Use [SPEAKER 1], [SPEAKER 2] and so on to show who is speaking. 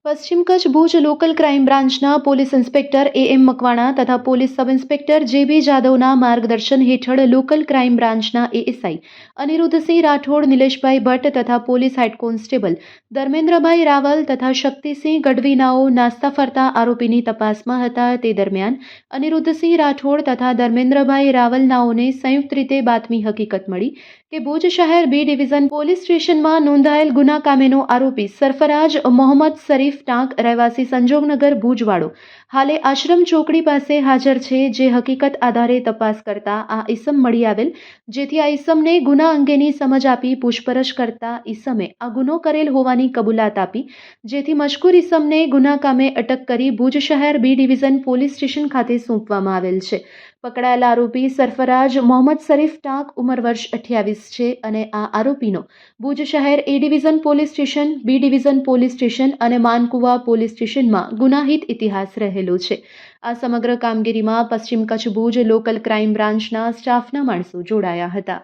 [SPEAKER 1] પશ્ચિમ Kutch Bhuj local crime બ્રાન્ચના police inspector M Makwana તથા પોલીસ સબ ઇન્સ્પેક્ટર જેબી જાદવના માર્ગદર્શન હેઠળ લોકલ ક્રાઇમ બ્રાન્ચના એએસઆઈ અનિરુદ્ધસિંહ રાઠોડ, નિલેશભાઈ ભટ્ટ તથા police head constable Dharmendrabhai Raval તથા શક્તિસિંહ ગઢવીનાઓ નાસ્તા ફરતા આરોપીની તપાસમાં હતા. તે દરમિયાન અનિરુદ્ધસિંહ રાઠોડ તથા ધર્મેન્દ્રભાઈ રાવલનાઓને સંયુક્ત રીતે બાતમી હકીકત મળી કે ભુજ શહેર બી ડિવિઝન પોલીસ સ્ટેશનમાં નોંધાયેલ ગુના કામેનો આરોપી સરફરાજ મોહમ્મદ શરીફ ટાંક રહેવાસી સંજોગનગર ભુજવાડો હાલે આશ્રમ ચોકડી પાસે હાજર છે. જે હકીકત આધારે તપાસ કરતા આ ઈસમ મળી આવેલ, જેથી આ ઈસમને ગુના અંગેની સમજ આપી પૂછપરછ કરતા ઈસમે આ ગુનો કરેલ હોવાની કબૂલાત આપી, જેથી મજકૂર ઈસમને ગુના કામે અટક કરી ભુજ શહેર બી ડિવિઝન પોલીસ સ્ટેશન ખાતે સોંપવામાં આવેલ છે. પકડાયેલા આરોપી સરફરાજ મોહમ્મદ શરીફ ટાંક ઉંમર વર્ષ 28 છે અને આ આરોપીનો ભુજ શહેર A division police station, B division police station અને માનકુવા પોલીસ સ્ટેશનમાં ગુનાહિત ઇતિહાસ રહેલો છે. આ સમગ્ર કામગીરીમાં પશ્ચિમ કચ્છ ભુજ લોકલ ક્રાઇમ બ્રાન્ચના સ્ટાફના માણસો જોડાયા હતા.